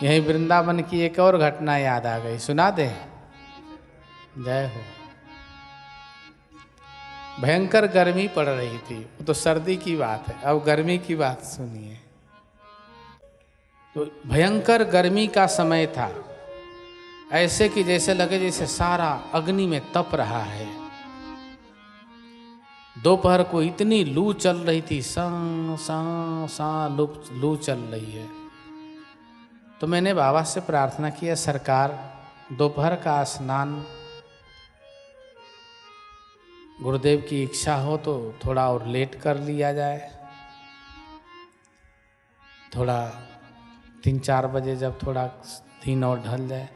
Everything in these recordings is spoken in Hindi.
यही वृंदावन की एक और घटना याद आ गई, सुना दें? जय हो। भयंकर गर्मी पड़ रही थी, वो तो सर्दी की बात है, अब गर्मी की बात सुनिए। तो भयंकर गर्मी का समय था, ऐसे कि जैसे लगे जैसे सारा अग्नि में तप रहा है। दोपहर को इतनी लू चल रही थी, सा लू चल रही है। तो मैंने बाबा से प्रार्थना किया, सरकार दोपहर का स्नान गुरुदेव की इच्छा हो तो थोड़ा और लेट कर लिया जाए, थोड़ा 3-4 बजे जब थोड़ा दिन और ढल जाए।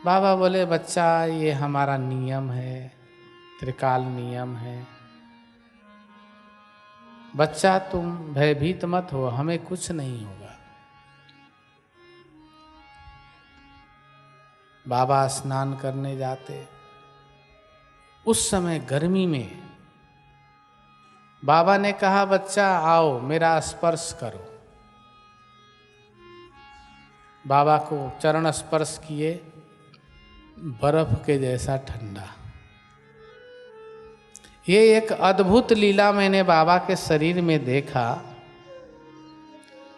बाबा बोले, बच्चा ये हमारा नियम है, त्रिकाल नियम है। बच्चा तुम भयभीत मत हो, हमें कुछ नहीं होगा। बाबा स्नान करने जाते, उस समय गर्मी में बाबा ने कहा, बच्चा आओ मेरा स्पर्श करो। बाबा को चरण स्पर्श किए, बर्फ के जैसा ठंडा। ये एक अद्भुत लीला मैंने बाबा के शरीर में देखा।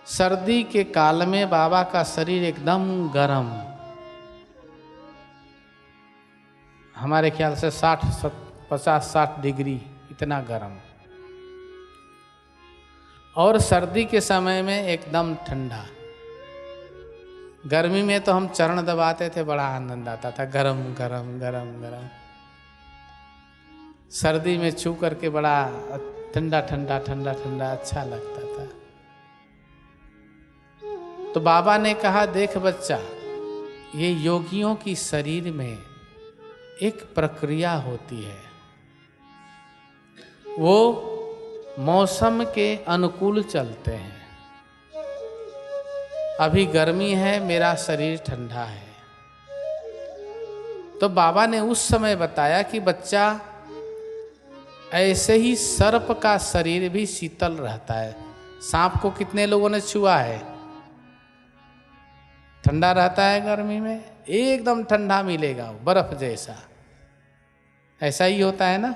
सर्दी के काल में बाबा का शरीर एकदम गर्म, हमारे ख्याल से 50-60 डिग्री इतना गर्म, और सर्दी के समय में एकदम ठंडा। गर्मी में तो हम चरण दबाते थे, बड़ा आनंद आता था, गरम गरम गरम गरम। सर्दी में छू करके बड़ा ठंडा ठंडा ठंडा ठंडा अच्छा लगता था। तो बाबा ने कहा, देख बच्चा, ये योगियों की शरीर में एक प्रक्रिया होती है, वो मौसम के अनुकूल चलते हैं। अभी गर्मी है, मेरा शरीर ठंडा है। तो बाबा ने उस समय बताया कि बच्चा, ऐसे ही सर्प का शरीर भी शीतल रहता है। सांप को कितने लोगों ने छुआ है? ठंडा रहता है गर्मी में, एकदम ठंडा मिलेगा, बर्फ जैसा। ऐसा ही होता है ना।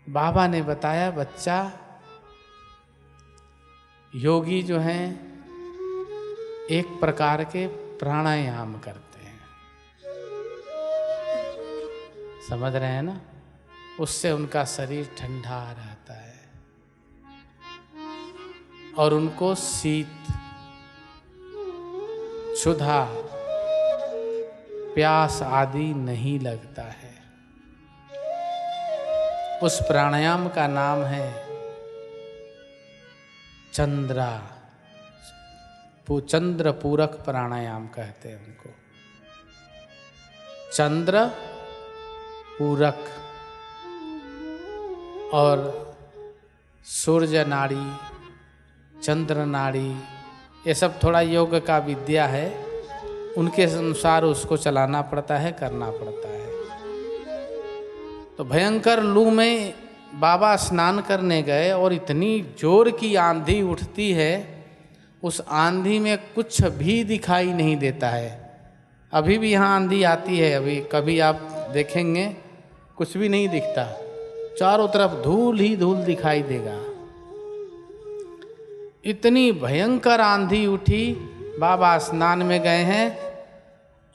बाबा ने बताया, बच्चा, योगी जो हैं एक प्रकार के प्राणायाम करते हैं, समझ रहे हैं ना? उससे उनका शरीर ठंडा रहता है और उनको शीत, क्षुधा, प्यास आदि नहीं लगता है। उस प्राणायाम का नाम है चंद्र पूरक प्राणायाम कहते हैं उनको। चंद्र पूरक और सूर्य नाड़ी, चंद्र नाड़ी, ये सब थोड़ा योग का विद्या है, उनके अनुसार उसको चलाना पड़ता है, करना पड़ता है। तो भयंकर लू में बाबा स्नान करने गए और इतनी जोर की आंधी उठती है, उस आंधी में कुछ भी दिखाई नहीं देता है। अभी भी यहाँ आंधी आती है, अभी कभी आप देखेंगे कुछ भी नहीं दिखता, चारों तरफ धूल ही धूल दिखाई देगा। इतनी भयंकर आंधी उठी, बाबा स्नान में गए हैं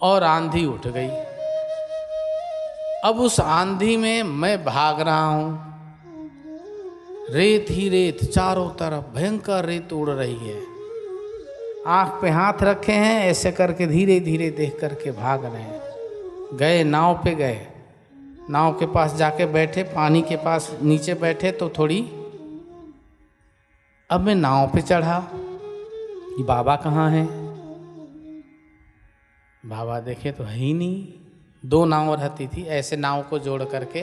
और आंधी उठ गई। अब उस आंधी में मैं भाग रहा हूं, रेत ही रेत, चारों तरफ भयंकर रेत उड़ रही है। आंख पे हाथ रखे हैं, ऐसे करके धीरे धीरे देख करके भाग रहे हैं। गए नाव पे, गए नाव के पास जाके बैठे, पानी के पास नीचे बैठे तो थोड़ी, अब मैं नाव पे चढ़ा कि बाबा कहाँ हैं। बाबा देखे तो है ही नहीं। 2 नाव रहती थी, ऐसे नाव को जोड़ करके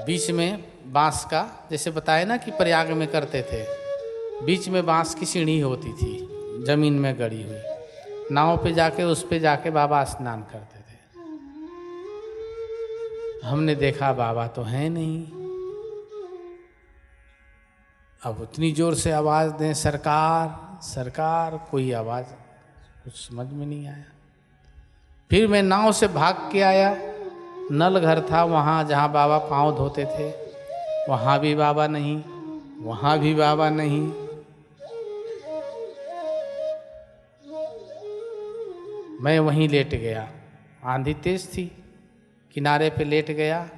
बीच में बांस का, जैसे बताए ना कि प्रयाग में करते थे, बीच में बांस की सीढ़ी होती थी जमीन में गड़ी हुई। नाव पे जाके, उस पे जाके बाबा स्नान करते थे। हमने देखा बाबा तो है नहीं। अब उतनी जोर से आवाज दें, सरकार सरकार, कोई आवाज़, कुछ समझ में नहीं आया। फिर मैं नाव से भाग के आया, नल घर था वहाँ जहाँ बाबा पाँव धोते थे, वहाँ भी बाबा नहीं, वहाँ भी बाबा नहीं। मैं वहीं लेट गया, आंधी तेज थी, किनारे पे लेट गया।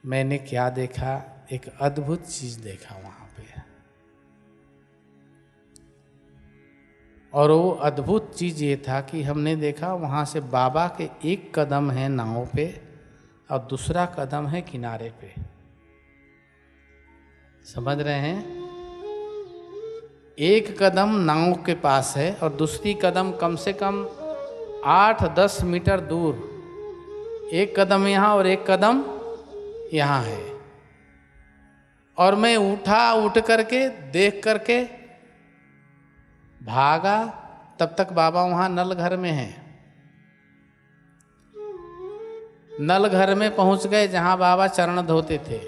मैंने क्या देखा, एक अद्भुत चीज देखा वहां पे, और वो अद्भुत चीज ये था कि हमने देखा वहां से बाबा के एक कदम है नाव पे और दूसरा कदम है किनारे पे। समझ रहे हैं? एक कदम नाव के पास है और दूसरी कदम कम से कम 8-10 मीटर दूर, एक कदम यहाँ और एक कदम यहाँ है। और मैं उठ करके देख करके भागा, तब तक बाबा वहां नल घर में है। नल घर में पहुंच गए जहां बाबा चरण धोते थे।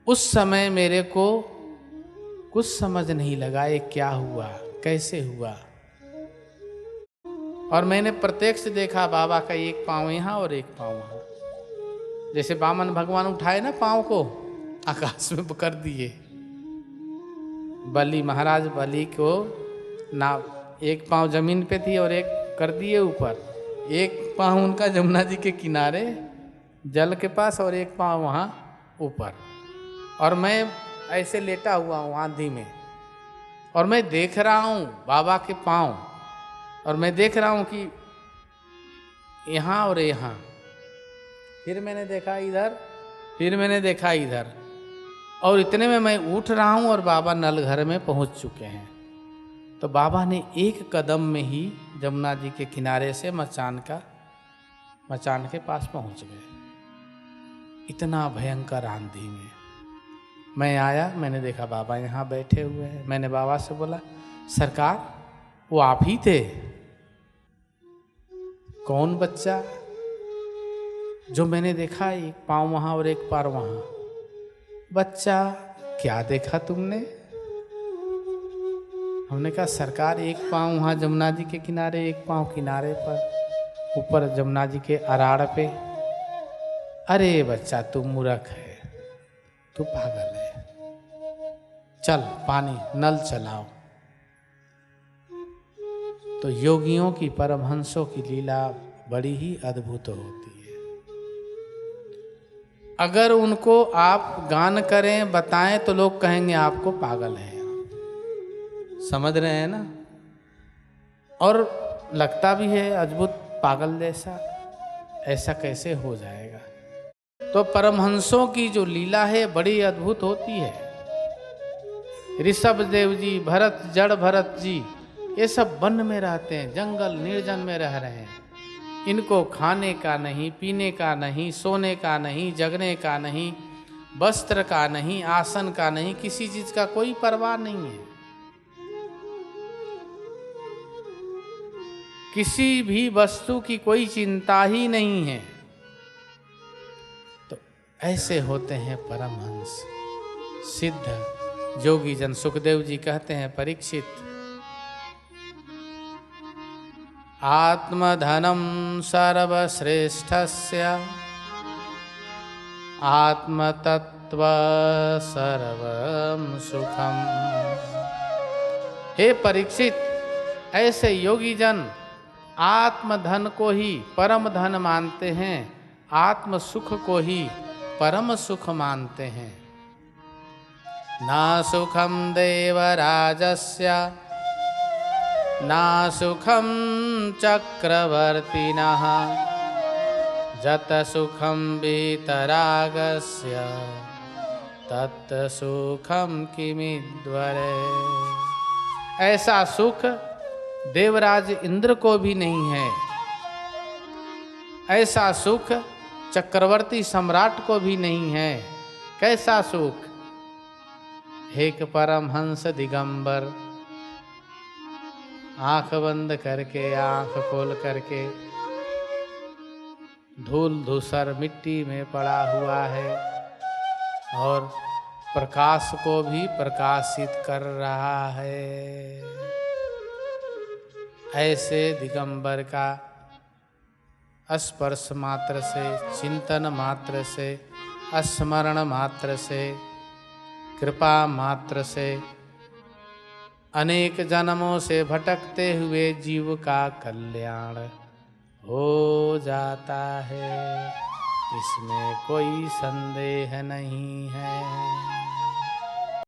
उस समय मेरे को कुछ समझ नहीं लगा ये क्या हुआ, कैसे हुआ। और मैंने प्रत्यक्ष देखा बाबा का एक पांव यहाँ और एक पांव वहां, जैसे वामन भगवान उठाए ना पांव को, आकाश में कर दिए। बलि महाराज, बलि को ना एक पांव जमीन पे थी और एक कर दिए ऊपर। एक पांव उनका जमुना जी के किनारे जल के पास और एक पांव वहाँ ऊपर। और मैं ऐसे लेटा हुआ हूँ आंधी में, और मैं देख रहा हूँ बाबा के पांव, और मैं देख रहा हूँ कि यहाँ और यहाँ। फिर मैंने देखा इधर, फिर मैंने देखा इधर, और इतने में मैं उठ रहा हूँ और बाबा नल घर में पहुँच चुके हैं। तो बाबा ने एक कदम में ही जमुना जी के किनारे से मचान के पास पहुँच गए। इतना भयंकर आंधी में मैं आया, मैंने देखा बाबा यहाँ बैठे हुए हैं। मैंने बाबा से बोला, सरकार वो आप ही थे? कौन बच्चा जो मैंने देखा एक पाँव वहाँ और एक पैर वहाँ? बच्चा क्या देखा तुमने? हमने कहा सरकार एक पाँव वहाँ जमुना जी के किनारे, एक पाँव किनारे पर, ऊपर जमुना जी के अराड़ पे। अरे बच्चा तू मूर्ख है, तू पागल है, चल पानी नल चलाओ। तो योगियों की, परमहंसों की लीला बड़ी ही अद्भुत होती है। अगर उनको आप गान करें, बताएं, तो लोग कहेंगे आपको पागल है। समझ रहे हैं ना? और लगता भी है अद्भुत, पागल जैसा, ऐसा कैसे हो जाएगा? तो परमहंसों की जो लीला है बड़ी अद्भुत होती है। ऋषभ देव जी, भरत, जड़ भरत जी, ये सब वन में रहते हैं, जंगल निर्जन में रह रहे हैं। इनको खाने का नहीं, पीने का नहीं, सोने का नहीं, जगने का नहीं, वस्त्र का नहीं, आसन का नहीं, किसी चीज का कोई परवाह नहीं है। किसी भी वस्तु की कोई चिंता ही नहीं है। तो ऐसे होते हैं परमहंस, सिद्ध योगी जन। सुखदेव जी कहते हैं, परीक्षित, आत्मधनम सर्वश्रेष्ठस्य आत्मतत्व सर्वं सुखम। हे परीक्षित, ऐसे योगी जन आत्मधन को ही परम धन मानते हैं, आत्म सुख को ही परम सुख मानते हैं। ना सुखम देवराजस्य ना सुखम चक्रवर्तिनः जत सुखम वीतरागस्य तत् सुखम किमिद्वरे। ऐसा सुख देवराज इंद्र को भी नहीं है, ऐसा सुख चक्रवर्ती सम्राट को भी नहीं है। कैसा सुख? एक परमहंस दिगंबर आंख बंद करके, आंख खोल करके, धूल धूसर मिट्टी में पड़ा हुआ है, और प्रकाश को भी प्रकाशित कर रहा है। ऐसे दिगंबर का स्पर्श मात्र से, चिंतन मात्र से, स्मरण मात्र से, कृपा मात्र से अनेक जन्मों से भटकते हुए जीव का कल्याण हो जाता है, इसमें कोई संदेह नहीं है।